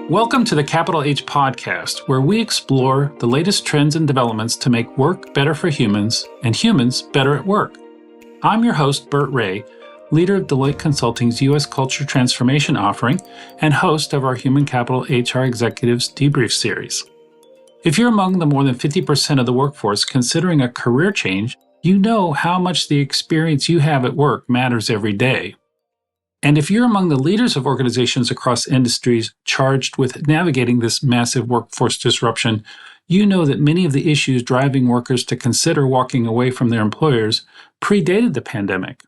Welcome to the Capital H podcast, where we explore the latest trends and developments to make work better for humans and humans better at work. I'm your host, Burt Ray, leader of Deloitte Consulting's U.S. Culture Transformation offering and host of our Human Capital HR Executives Debrief series. If you're among the more than 50% of the workforce considering a career change, you know how much the experience you have at work matters every day. And if you're among the leaders of organizations across industries charged with navigating this massive workforce disruption, you know that many of the issues driving workers to consider walking away from their employers predated the pandemic.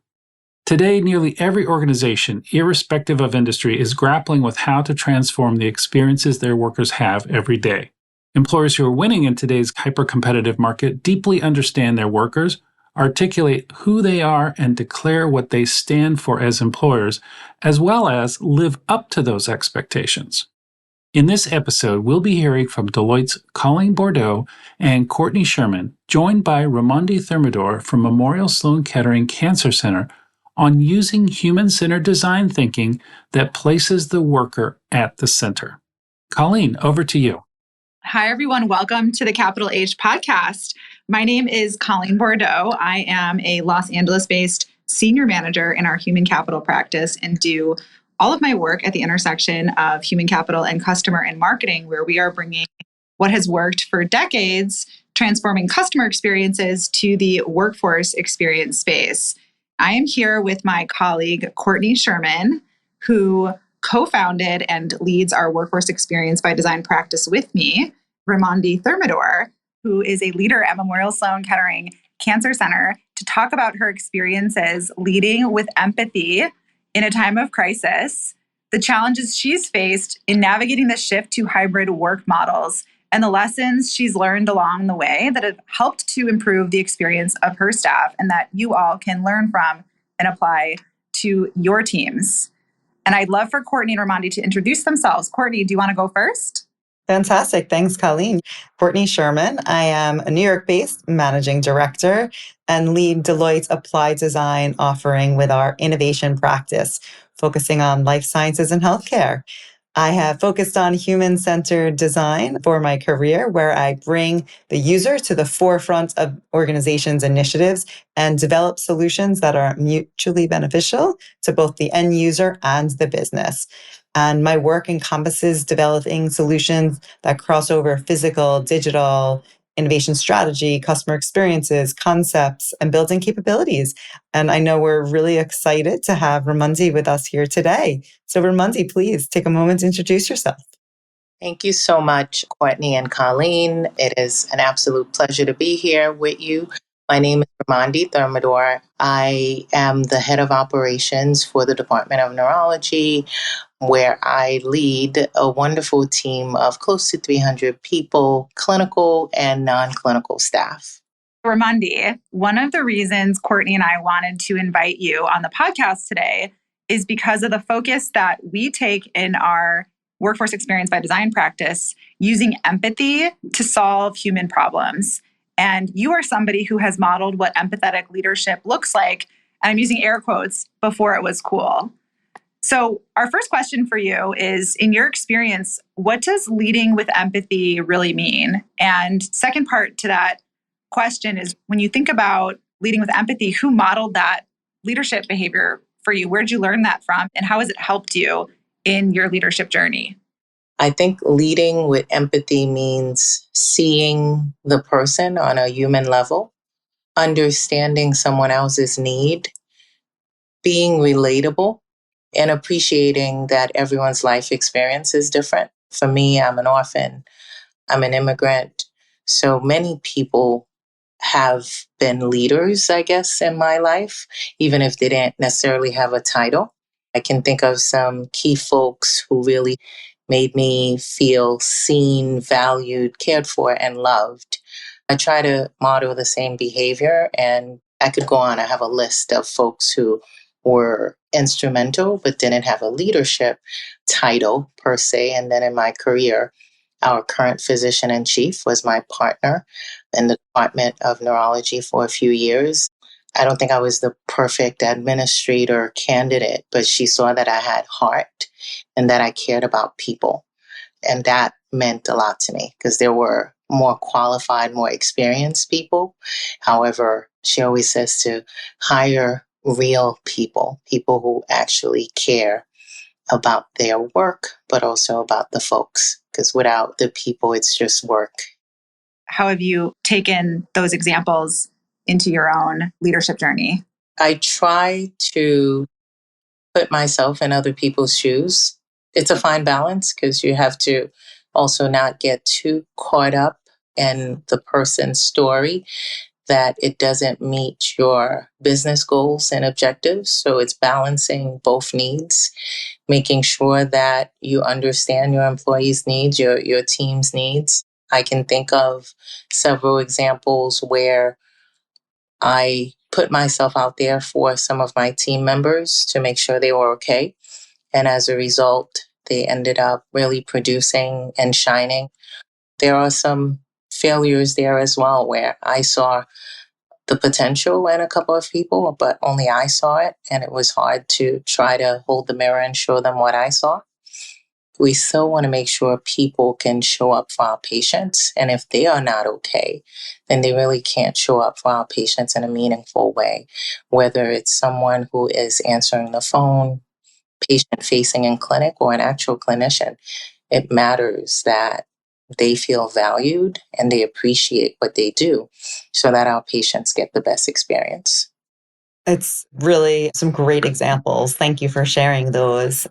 Today, nearly every organization, irrespective of industry, is grappling with how to transform the experiences their workers have every day. Employers who are winning in today's hyper-competitive market deeply understand their workers, articulate who they are, and declare what they stand for as employers, as well as live up to those expectations. In this episode, we'll be hearing from Deloitte's Colleen Bourdeaux and Courtney Sherman, joined by Ramondy Thermidor from Memorial Sloan Kettering Cancer Center, on using human-centered design thinking that places the worker at the center. Colleen, over to you. Hi, everyone. Welcome to the Capital H podcast. My name is Colleen Bourdeaux. I am a Los Angeles-based senior manager in our human capital practice and do all of my work at the intersection of human capital and customer and marketing, where we are bringing what has worked for decades, transforming customer experiences to the workforce experience space. I am here with my colleague, Courtney Sherman, who co-founded and leads our workforce experience by design practice with me, Ramondy Thermidor, who is a leader at Memorial Sloan Kettering Cancer Center, to talk about her experiences leading with empathy in a time of crisis, the challenges she's faced in navigating the shift to hybrid work models, and the lessons she's learned along the way that have helped to improve the experience of her staff and that you all can learn from and apply to your teams. And I'd love for Courtney and Ramondy to introduce themselves. Courtney, do you want to go first? Fantastic. Thanks, Colleen. Courtney Sherman. I am a New York-based managing director and lead Deloitte's applied design offering with our innovation practice, focusing on life sciences and healthcare. I have focused on human-centered design for my career, where I bring the user to the forefront of organizations' initiatives and develop solutions that are mutually beneficial to both the end user and the business. And my work encompasses developing solutions that cross over physical, digital, innovation strategy, customer experiences, concepts, and building capabilities. And I know we're really excited to have Ramondy with us here today. So Ramondy, please take a moment to introduce yourself. Thank you so much, Courtney and Colleen. It is an absolute pleasure to be here with you. My name is Ramondy Thermidor. I am the head of operations for the Department of Neurology, where I lead a wonderful team of close to 300 people, clinical and non-clinical staff. Ramondy, one of the reasons Courtney and I wanted to invite you on the podcast today is because of the focus that we take in our workforce experience by design practice, using empathy to solve human problems. And you are somebody who has modeled what empathetic leadership looks like, and I'm using air quotes, before it was cool. So our first question for you is, in your experience, what does leading with empathy really mean? And second part to that question is, when you think about leading with empathy, who modeled that leadership behavior for you? Where did you learn that from? And how has it helped you in your leadership journey? I think leading with empathy means seeing the person on a human level, understanding someone else's need, being relatable, and appreciating that everyone's life experience is different. For me, I'm an orphan, I'm an immigrant. So many people have been leaders, I guess, in my life, even if they didn't necessarily have a title. I can think of some key folks who really made me feel seen, valued, cared for, and loved. I try to model the same behavior, and I could go on. I have a list of folks who were instrumental but didn't have a leadership title per se. And then in my career, our current physician in chief was my partner in the Department of Neurology for a few years. I don't think I was the perfect administrator candidate, but she saw that I had heart and that I cared about people. And that meant a lot to me because there were more qualified, more experienced people. However, she always says to hire real people, people who actually care about their work, but also about the folks. Because without the people, it's just work. How have you taken those examples into your own leadership journey? I try to put myself in other people's shoes. It's a fine balance because you have to also not get too caught up in the person's story that it doesn't meet your business goals and objectives. So it's balancing both needs, making sure that you understand your employees' needs, your team's needs. I can think of several examples where I put myself out there for some of my team members to make sure they were okay. And as a result, they ended up really producing and shining. There are some failures there as well where I saw the potential in a couple of people, but only I saw it. And it was hard to try to hold the mirror and show them what I saw. We still want to make sure people can show up for our patients. And if they are not okay, then they really can't show up for our patients in a meaningful way, whether it's someone who is answering the phone, patient facing in clinic, or an actual clinician. It matters that they feel valued and they appreciate what they do so that our patients get the best experience. It's really some great examples. Thank you for sharing those.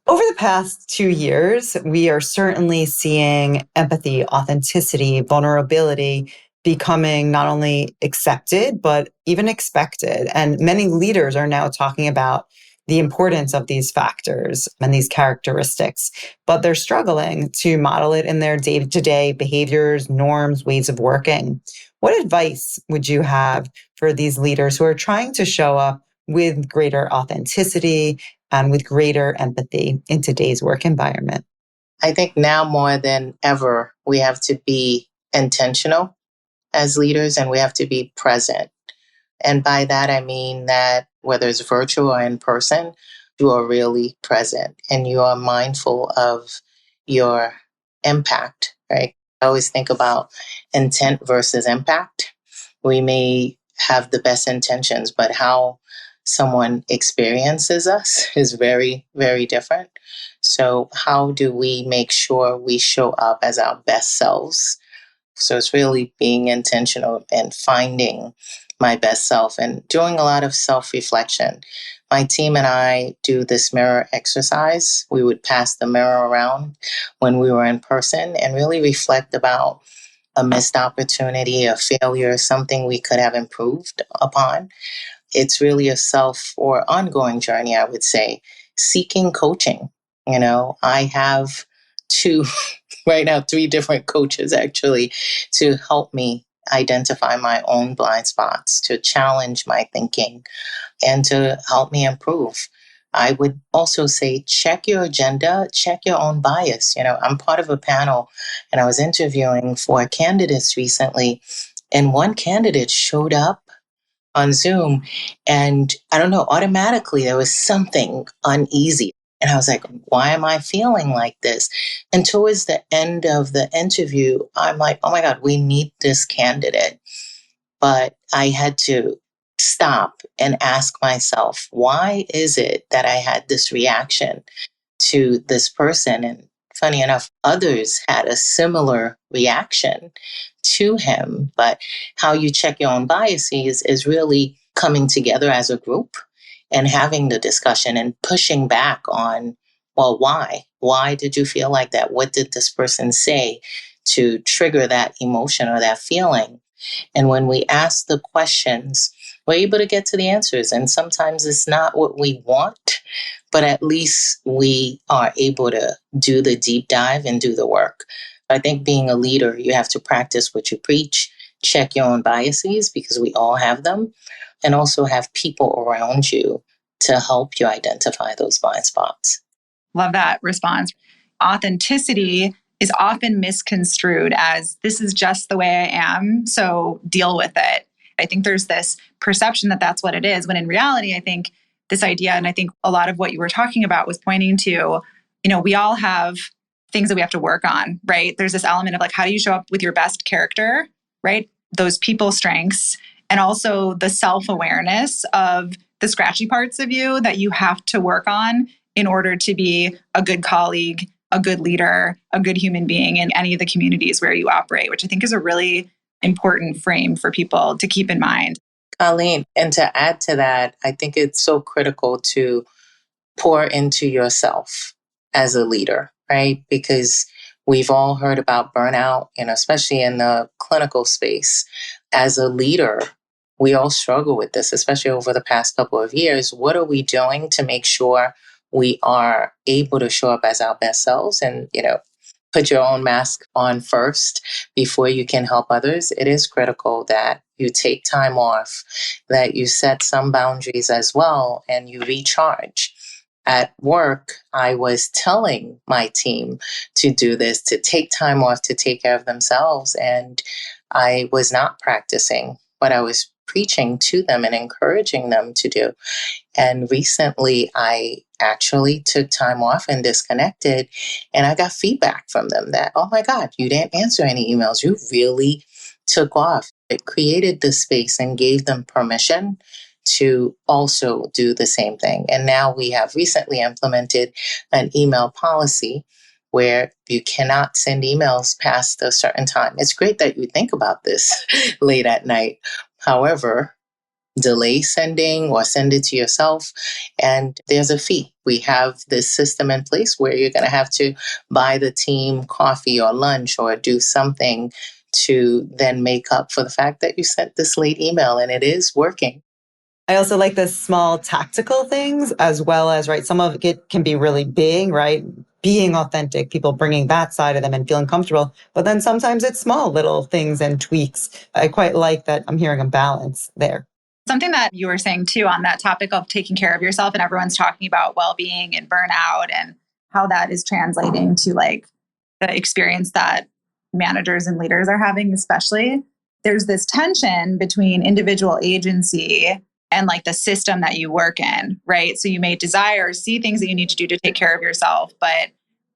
Over the past 2 years, we are certainly seeing empathy, authenticity, vulnerability becoming not only accepted, but even expected. And many leaders are now talking about the importance of these factors and these characteristics, but they're struggling to model it in their day-to-day behaviors, norms, ways of working. What advice would you have for these leaders who are trying to show up with greater authenticity and with greater empathy in today's work environment? I think now more than ever, we have to be intentional as leaders and we have to be present. And by that, I mean that whether it's virtual or in person, you are really present and you are mindful of your impact, right? I always think about intent versus impact. We may have the best intentions, but how someone experiences us is very, very different. So, how do we make sure we show up as our best selves? So it's really being intentional and finding my best self and doing a lot of self-reflection. My team and I do this mirror exercise. We would pass the mirror around when we were in person and really reflect about a missed opportunity, a failure, something we could have improved upon. It's really a self or ongoing journey, I would say, seeking coaching. I have two, right now, three different coaches actually to help me identify my own blind spots, to challenge my thinking, and to help me improve. I would also say check your agenda, check your own bias. I'm part of a panel and I was interviewing for candidates recently, and one candidate showed up on Zoom. And I don't know, automatically there was something uneasy. And I was like, why am I feeling like this? And towards the end of the interview, I'm like, oh my God, we need this candidate. But I had to stop and ask myself, why is it that I had this reaction to this person? And funny enough, others had a similar reaction to him. But how you check your own biases is really coming together as a group and having the discussion and pushing back on, well, why? Why did you feel like that? What did this person say to trigger that emotion or that feeling? And when we ask the questions, we're able to get to the answers. And sometimes it's not what we want, but at least we are able to do the deep dive and do the work. I think being a leader, you have to practice what you preach, check your own biases because we all have them, and also have people around you to help you identify those blind spots. Love that response. Authenticity is often misconstrued as this is just the way I am, so deal with it. I think there's this perception that that's what it is, when in reality, I think this idea, and I think a lot of what you were talking about was pointing to, we all have things that we have to work on, right? There's this element of like, how do you show up with your best character, right? Those people strengths, and also the self-awareness of the scratchy parts of you that you have to work on in order to be a good colleague, a good leader, a good human being in any of the communities where you operate, which I think is a really important frame for people to keep in mind. Colleen, and to add to that, I think it's so critical to pour into yourself as a leader, right? Because we've all heard about burnout, and especially in the clinical space. As a leader, we all struggle with this, especially over the past couple of years. What are we doing to make sure we are able to show up as our best selves and, put your own mask on first before you can help others? It is critical that you take time off, that you set some boundaries as well, and you recharge. At work, I was telling my team to do this, to take time off, to take care of themselves. And I was not practicing what I was preaching to them and encouraging them to do. And recently, I actually took time off and disconnected. And I got feedback from them that, oh my God, you didn't answer any emails. You really took off. It created the space and gave them permission to also do the same thing. And now we have recently implemented an email policy where you cannot send emails past a certain time. It's great that you think about this late at night. However, delay sending or send it to yourself, and there's a fee. We have this system in place where you're going to have to buy the team coffee or lunch or do something to then make up for the fact that you sent this late email, and it is working. I also like the small tactical things as well as, right, some of it can be really big, right? Being authentic, people bringing that side of them and feeling comfortable. But then sometimes it's small little things and tweaks. I quite like that I'm hearing a balance there. Something that you were saying too on that topic of taking care of yourself, and everyone's talking about well-being and burnout and how that is translating to like the experience that managers and leaders are having, especially. There's this tension between individual agency and like the system that you work in, right? So you may desire, see things that you need to do to take care of yourself, but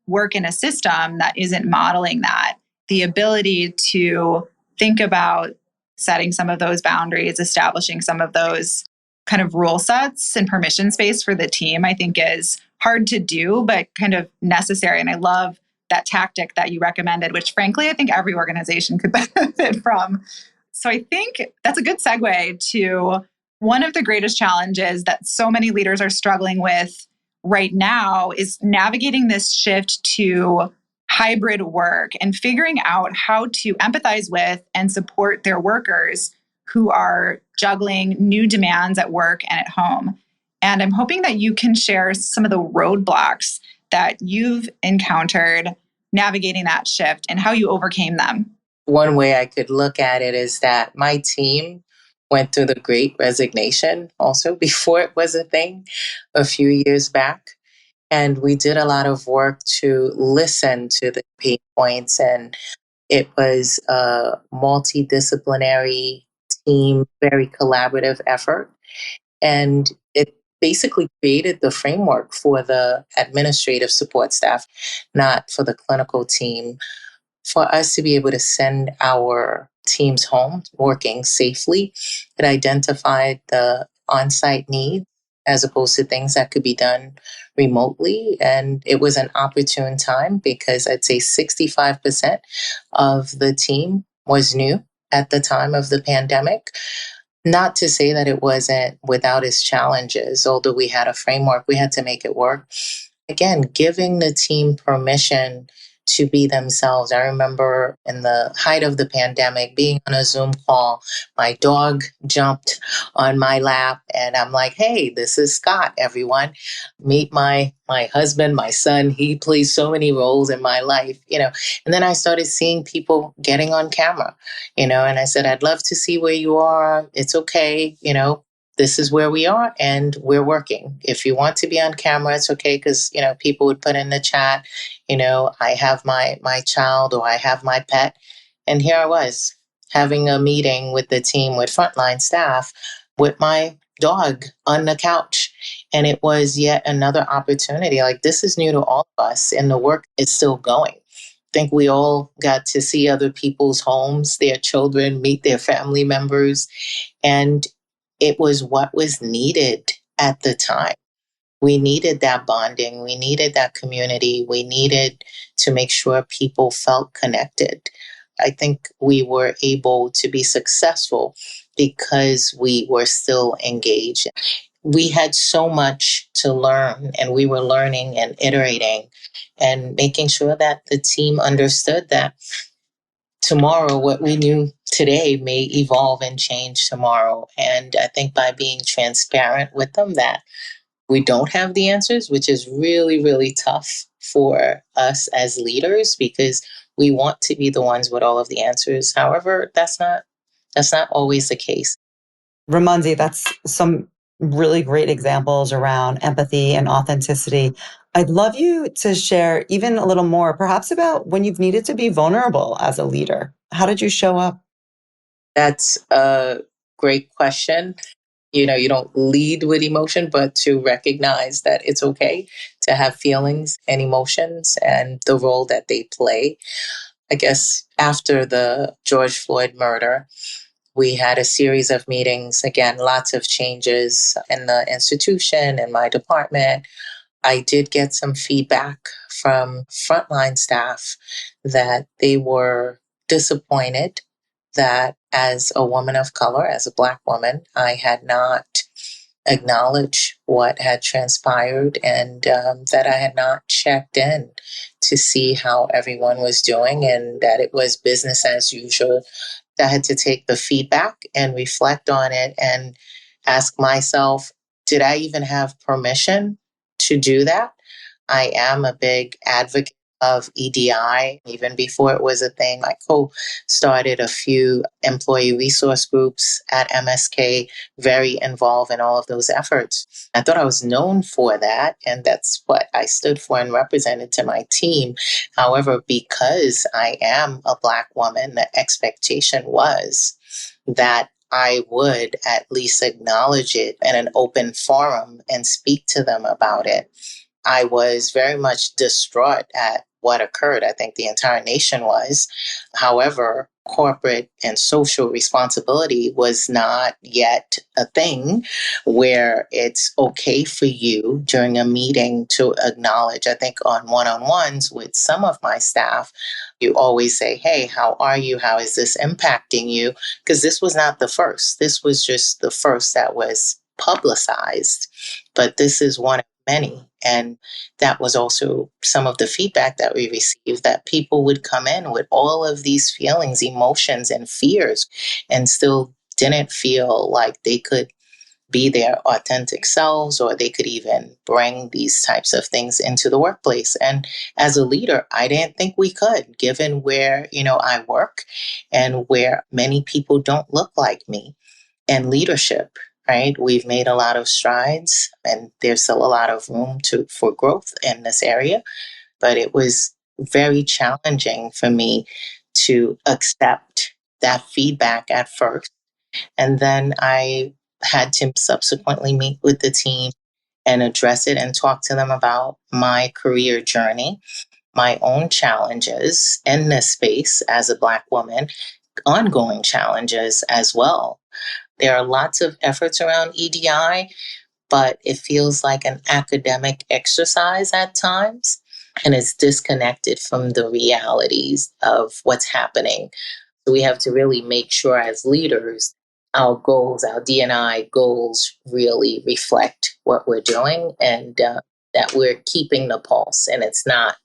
work in a system that isn't modeling that. The ability to think about setting some of those boundaries, establishing some of those kind of rule sets and permission space for the team, I think is hard to do, but kind of necessary. And I love that tactic that you recommended, which frankly, I think every organization could benefit from. So I think that's a good segue to one of the greatest challenges that so many leaders are struggling with right now is navigating this shift to hybrid work and figuring out how to empathize with and support their workers who are juggling new demands at work and at home. And I'm hoping that you can share some of the roadblocks that you've encountered navigating that shift and how you overcame them. One way I could look at it is that my team went through the great resignation also before it was a thing a few years back. And we did a lot of work to listen to the pain points. And it was a multidisciplinary team, very collaborative effort. And it basically created the framework for the administrative support staff, not for the clinical team, for us to be able to send our teams home working safely. It identified the on-site needs as opposed to things that could be done remotely. And it was an opportune time because I'd say 65% of the team was new at the time of the pandemic. Not to say that it wasn't without its challenges, although we had a framework, we had to make it work. Again, giving the team permission to be themselves. I remember in the height of the pandemic being on a Zoom call, my dog jumped on my lap and I'm like, hey, this is Scott, everyone. Meet my husband, my son. He plays so many roles in my life, And then I started seeing people getting on camera, and I said, I'd love to see where you are. It's okay, this is where we are and we're working. If you want to be on camera, it's okay, because, people would put in the chat, I have my child or I have my pet. And here I was having a meeting with the team, with frontline staff, with my dog on the couch. And it was yet another opportunity. Like, this is new to all of us, and the work is still going. I think we all got to see other people's homes, their children, meet their family members. And it was what was needed at the time. We needed that bonding. We needed that community. We needed to make sure people felt connected. I think we were able to be successful because we were still engaged. We had so much to learn, and we were learning and iterating and making sure that the team understood that tomorrow, what we knew today may evolve and change tomorrow. And I think by being transparent with them that we don't have the answers, which is really, really tough for us as leaders, because we want to be the ones with all of the answers. However, that's not always the case. Ramondy, that's some really great examples around empathy and authenticity. I'd love you to share even a little more, perhaps about when you've needed to be vulnerable as a leader. How did you show up? That's a great question. You don't lead with emotion, but to recognize that it's okay to have feelings and emotions and the role that they play. I guess after the George Floyd murder, we had a series of meetings, again, lots of changes in the institution, in my department. I did get some feedback from frontline staff that they were disappointed that as a woman of color, as a Black woman, I had not acknowledged what had transpired, and that I had not checked in to see how everyone was doing, and that it was business as usual. I had to take the feedback and reflect on it and ask myself, did I even have permission to do that? I am a big advocate of EDI. Even before it was a thing, I co-started a few employee resource groups at MSK, very involved in all of those efforts. I thought I was known for that, and that's what I stood for and represented to my team. However, because I am a Black woman, the expectation was that I would at least acknowledge it in an open forum and speak to them about it. I was very much distraught at what occurred. I think the entire nation was. However, corporate and social responsibility was not yet a thing where it's okay for you during a meeting to acknowledge. I think on one-on-ones with some of my staff, you always say, hey, how are you? How is this impacting you? Because this was not the first. This was just the first that was publicized. But this is one of many. And that was also some of the feedback that we received, that people would come in with all of these feelings, emotions, and fears, and still didn't feel like they could be their authentic selves, or they could even bring these types of things into the workplace. And as a leader, I didn't think we could, given where, I work and where many people don't look like me. And leadership, right? We've made a lot of strides, and there's still a lot of room for growth in this area. But it was very challenging for me to accept that feedback at first. And then I had to subsequently meet with the team and address it and talk to them about my career journey, my own challenges in this space as a Black woman, ongoing challenges as well. There are lots of efforts around EDI, but it feels like an academic exercise at times, and it's disconnected from the realities of what's happening. So we have to really make sure as leaders, our goals, our D&I goals really reflect what we're doing, and that we're keeping the pulse, and it's not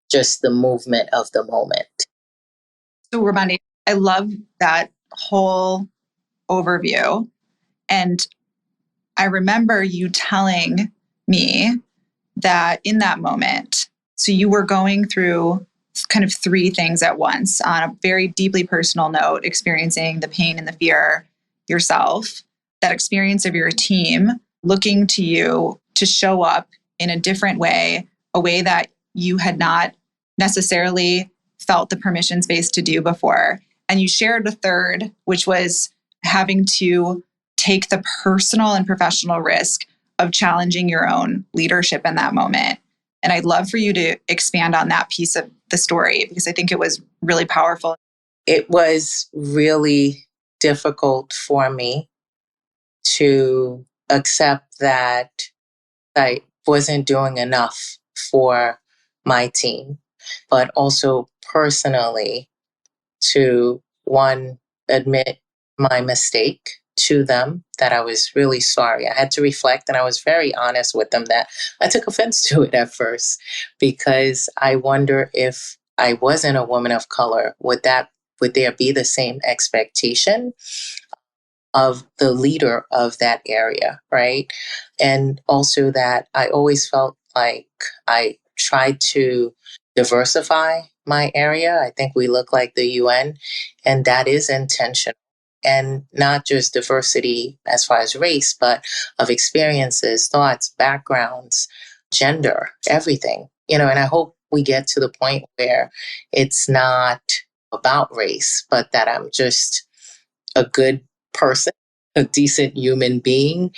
just the movement of the moment. So, Ramondy, I love that whole overview. And I remember you telling me that in that moment, so you were going through kind of three things at once on a very deeply personal note, experiencing the pain and the fear yourself, that experience of your team looking to you to show up in a different way, a way that you had not necessarily felt the permission space to do before. And you shared the third, which was having to take the personal and professional risk of challenging your own leadership in that moment. And I'd love for you to expand on that piece of the story, because I think it was really powerful. It was really difficult for me to accept that I wasn't doing enough for my team, but also personally to, one, admit my mistake to them, that I was really sorry. I had to reflect, and I was very honest with them that I took offense to it at first, because I wonder, if I wasn't a woman of color, would there be the same expectation of the leader of that area, right? And also that I always felt like I tried to diversify my area. I think we look like the UN, and that is intentional. And not just diversity as far as race, but of experiences, thoughts, backgrounds, gender, everything. And I hope we get to the point where it's not about race, but that I'm just a good person, a decent human being,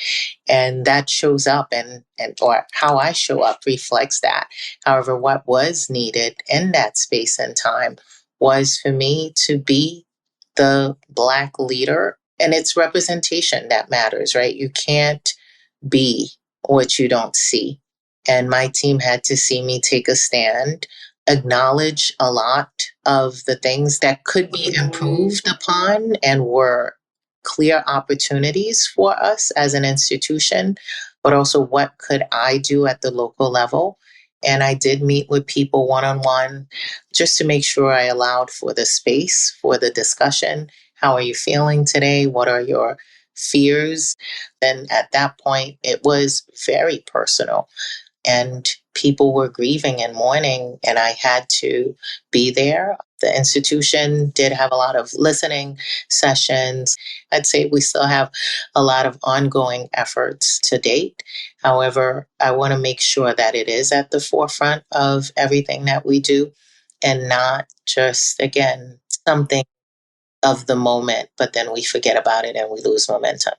and that shows up, and or how I show up reflects that. However, what was needed in that space and time was for me to be the Black leader, and it's representation that matters, right? You can't be what you don't see. And my team had to see me take a stand, acknowledge a lot of the things that could be improved upon and were clear opportunities for us as an institution, but also what could I do at the local level. And I did meet with people one-on-one just to make sure I allowed for the space for the discussion. How are you feeling today? What are your fears? And at that point, it was very personal, and people were grieving and mourning, and I had to be there. The institution did have a lot of listening sessions. I'd say we still have a lot of ongoing efforts to date. However, I want to make sure that it is at the forefront of everything that we do, and not just, again, something of the moment, but then we forget about it and we lose momentum.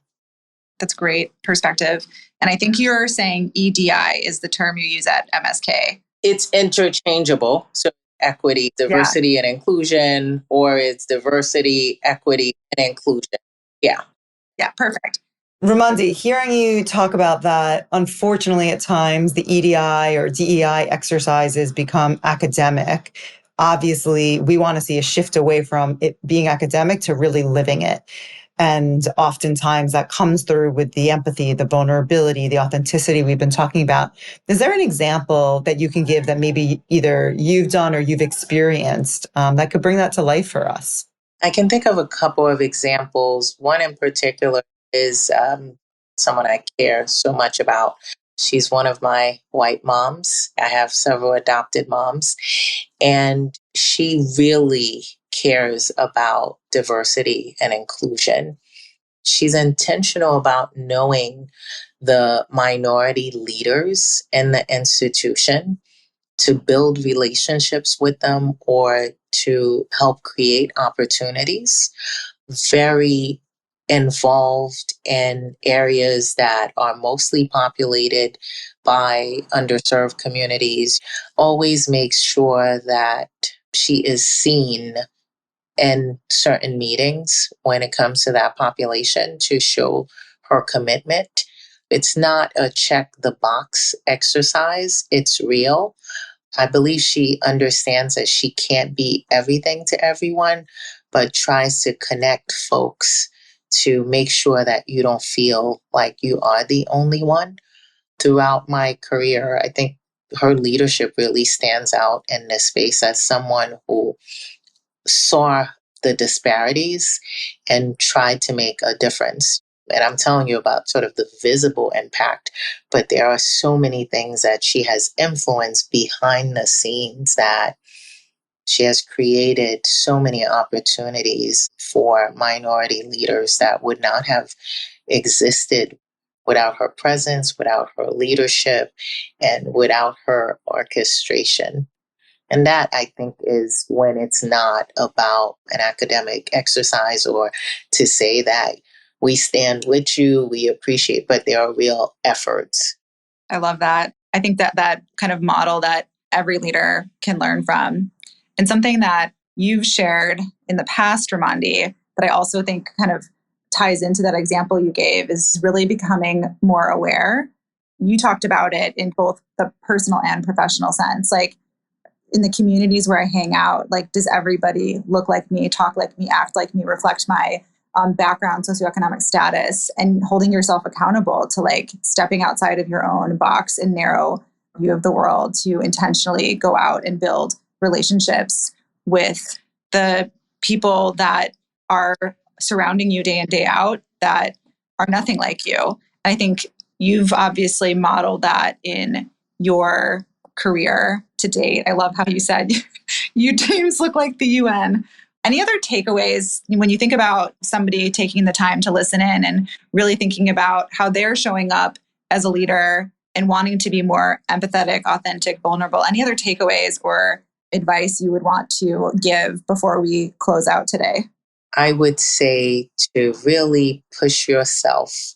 That's great perspective. And I think you're saying EDI is the term you use at MSK. It's interchangeable. So equity, diversity, and inclusion, or it's diversity, equity, and inclusion. Yeah. Yeah, perfect. Ramondy, hearing you talk about that, unfortunately, at times the EDI or DEI exercises become academic. Obviously, we want to see a shift away from it being academic to really living it. And oftentimes that comes through with the empathy, the vulnerability, the authenticity we've been talking about. Is there an example that you can give that maybe either you've done or you've experienced that could bring that to life for us? I can think of a couple of examples. One in particular is someone I care so much about. She's one of my white moms. I have several adopted moms, and she really cares about diversity and inclusion. She's intentional about knowing the minority leaders in the institution, to build relationships with them or to help create opportunities. Very involved in areas that are mostly populated by underserved communities. Always makes sure that she is seen in certain meetings when it comes to that population, to show her commitment. It's not a check the box exercise, it's real. I believe she understands that she can't be everything to everyone, but tries to connect folks to make sure that you don't feel like you are the only one. Throughout my career, I think her leadership really stands out in this space as someone who saw the disparities and tried to make a difference. And I'm telling you about sort of the visible impact, but there are so many things that she has influenced behind the scenes, that she has created so many opportunities for minority leaders that would not have existed without her presence, without her leadership, and without her orchestration. And that, I think, is when it's not about an academic exercise or to say that we stand with you, we appreciate, but there are real efforts. I love that. I think that kind of model that every leader can learn from. And something that you've shared in the past, Ramondy, that I also think kind of ties into that example you gave is really becoming more aware. You talked about it in both the personal and professional sense. Like in the communities where I hang out, like, does everybody look like me, talk like me, act like me, reflect my background, socioeconomic status, and holding yourself accountable to like stepping outside of your own box and narrow view of the world to intentionally go out and build relationships with the people that are surrounding you day in, day out that are nothing like you. I think you've obviously modeled that in your career to date. I love how you said you teams look like the UN. Any other takeaways when you think about somebody taking the time to listen in and really thinking about how they're showing up as a leader and wanting to be more empathetic, authentic, vulnerable? Any other takeaways or advice you would want to give before we close out today? I would say to really push yourself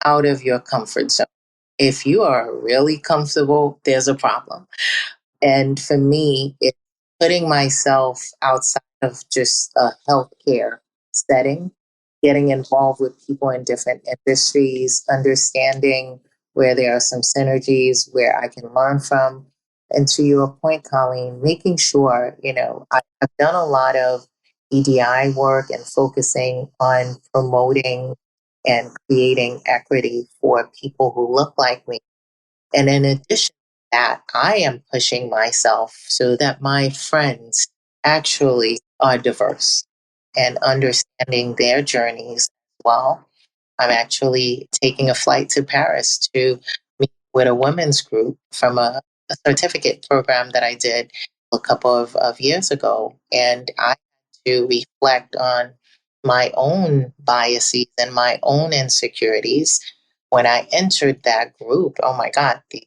out of your comfort zone. If you are really comfortable, there's a problem. And for me, it's putting myself outside of just a healthcare setting, getting involved with people in different industries, understanding where there are some synergies, where I can learn from. And to your point, Colleen, making sure, I've done a lot of EDI work and focusing on promoting and creating equity for people who look like me. And in addition to that, I am pushing myself so that my friends actually are diverse and understanding their journeys as well. I'm actually taking a flight to Paris to meet with a women's group from a certificate program that I did a couple of years ago. And I had to reflect on my own biases and my own insecurities when I entered that group. Oh my God, these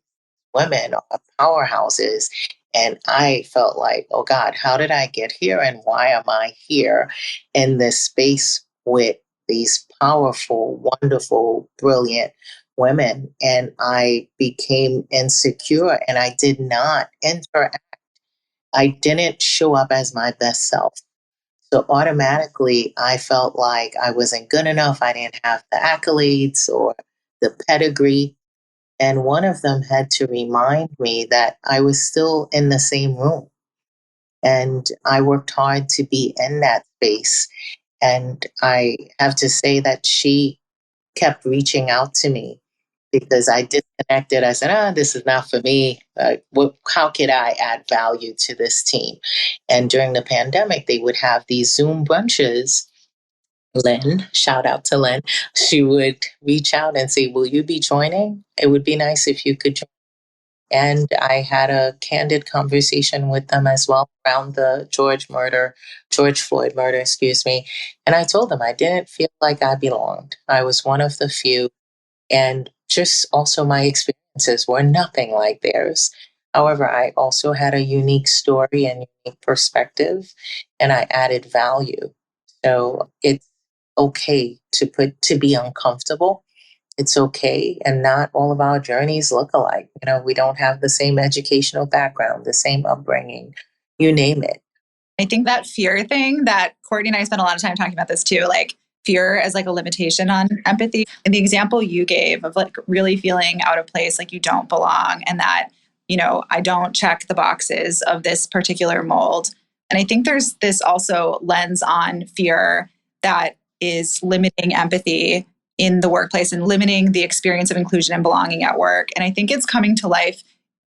women are powerhouses. And I felt like, oh God, how did I get here? And why am I here in this space with these powerful, wonderful, brilliant women? And I became insecure and I did not interact. I didn't show up as my best self. So automatically, I felt like I wasn't good enough. I didn't have the accolades or the pedigree. And one of them had to remind me that I was still in the same room. And I worked hard to be in that space. And I have to say that she kept reaching out to me because I disconnected. I said, this is not for me. How could I add value to this team? And during the pandemic, they would have these Zoom brunches. Lynn, shout out to Lynn. She would reach out and say, will you be joining? It would be nice if you could join. And I had a candid conversation with them as well around the George Floyd murder, excuse me. And I told them I didn't feel like I belonged. I was one of the few. And just also my experiences were nothing like theirs. However, I also had a unique story and unique perspective, and I added value. So it's okay to be uncomfortable. It's okay. And not all of our journeys look alike. We don't have the same educational background, the same upbringing, you name it. I think that fear thing that Courtney and I spent a lot of time talking about this too, like fear as like a limitation on empathy. And the example you gave of like really feeling out of place, like you don't belong, and that, I don't check the boxes of this particular mold. And I think there's this also lens on fear that is limiting empathy in the workplace and limiting the experience of inclusion and belonging at work. And I think it's coming to life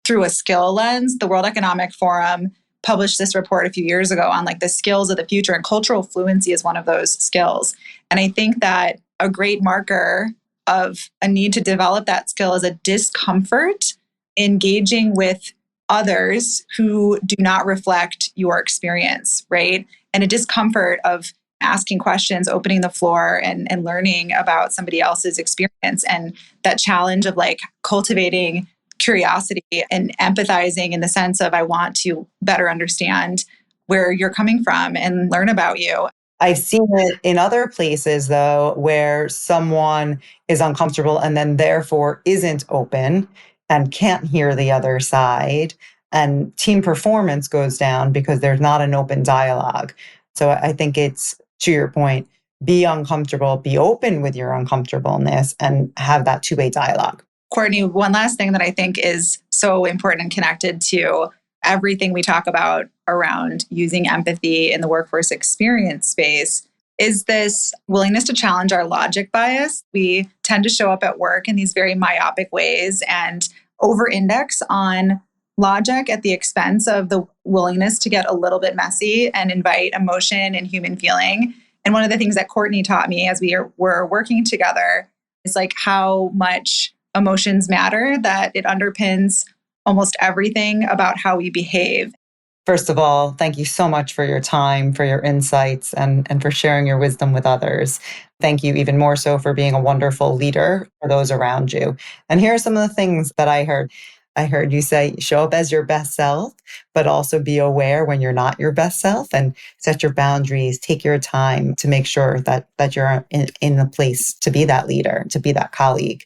through a skill lens. The World Economic Forum published this report a few years ago on like the skills of the future, and cultural fluency is one of those skills. And I think that a great marker of a need to develop that skill is a discomfort engaging with others who do not reflect your experience, right? And a discomfort of asking questions, opening the floor and learning about somebody else's experience. And that challenge of like cultivating curiosity and empathizing in the sense of I want to better understand where you're coming from and learn about you. I've seen it in other places, though, where someone is uncomfortable and then therefore isn't open and can't hear the other side. And team performance goes down because there's not an open dialogue. So I think it's, to your point, be uncomfortable, be open with your uncomfortableness, and have that two-way dialogue. Courtney, one last thing that I think is so important and connected to everything we talk about around using empathy in the workforce experience space is this willingness to challenge our logic bias. We tend to show up at work in these very myopic ways and over-index on logic at the expense of the willingness to get a little bit messy and invite emotion and human feeling. And one of the things that Courtney taught me as we were working together is like how much emotions matter, that it underpins almost everything about how we behave. First of all, thank you so much for your time, for your insights, and for sharing your wisdom with others. Thank you even more so for being a wonderful leader for those around you. And here are some of the things that I heard. I heard you say, show up as your best self, but also be aware when you're not your best self, and set your boundaries, take your time to make sure that you're in a place to be that leader, to be that colleague.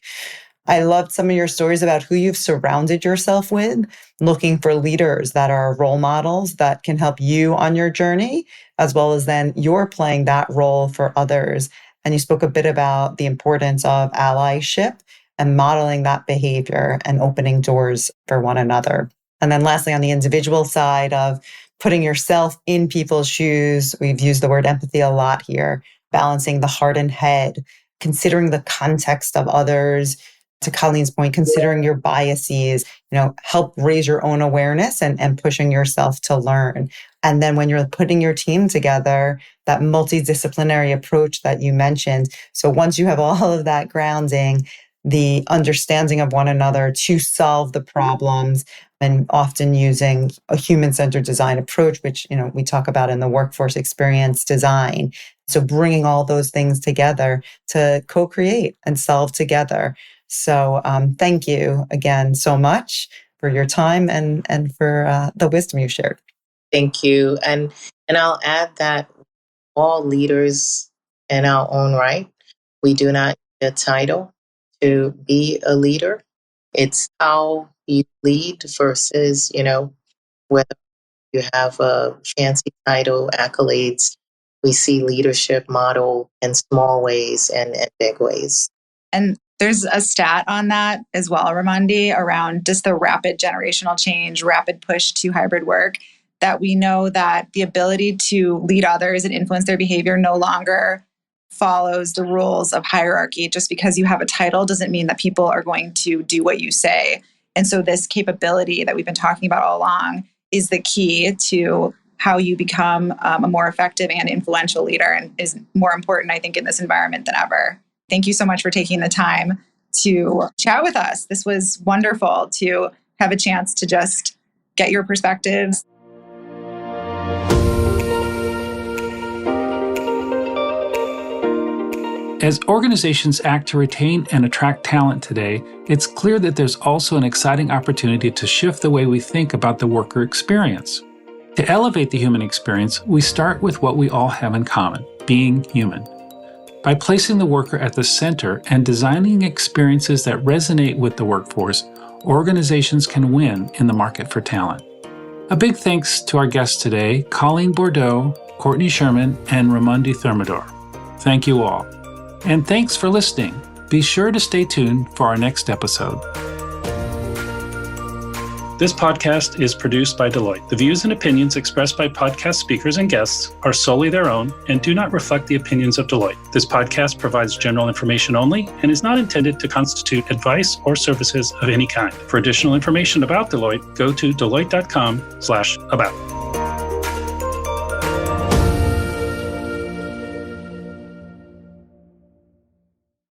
I loved some of your stories about who you've surrounded yourself with, looking for leaders that are role models that can help you on your journey, as well as then you're playing that role for others. And you spoke a bit about the importance of allyship and modeling that behavior and opening doors for one another. And then lastly, on the individual side of putting yourself in people's shoes, we've used the word empathy a lot here, balancing the heart and head, considering the context of others. To Colleen's point, considering your biases, help raise your own awareness and pushing yourself to learn. And then when you're putting your team together, that multidisciplinary approach that you mentioned. So once you have all of that grounding, the understanding of one another to solve the problems, and often using a human-centered design approach, which we talk about in the workforce experience design. So bringing all those things together to co-create and solve together. So thank you again so much for your time and for the wisdom you shared. Thank you. And I'll add that all leaders in our own right, we do not need a title to be a leader. It's how you lead versus, whether you have a fancy title, accolades. We see leadership model in small ways and in big ways. And there's a stat on that as well, Ramondy, around just the rapid generational change, rapid push to hybrid work, that we know that the ability to lead others and influence their behavior no longer follows the rules of hierarchy. Just because you have a title doesn't mean that people are going to do what you say. And so this capability that we've been talking about all along is the key to how you become a more effective and influential leader, and is more important, I think, in this environment than ever. Thank you so much for taking the time to chat with us. This was wonderful to have a chance to just get your perspectives. As organizations act to retain and attract talent today, it's clear that there's also an exciting opportunity to shift the way we think about the worker experience. To elevate the human experience, we start with what we all have in common, being human. By placing the worker at the center and designing experiences that resonate with the workforce, organizations can win in the market for talent. A big thanks to our guests today, Colleen Bourdeaux, Courtney Sherman, and Ramondy Thermidor. Thank you all. And thanks for listening. Be sure to stay tuned for our next episode. This podcast is produced by Deloitte. The views and opinions expressed by podcast speakers and guests are solely their own and do not reflect the opinions of Deloitte. This podcast provides general information only and is not intended to constitute advice or services of any kind. For additional information about Deloitte, go to deloitte.com/about.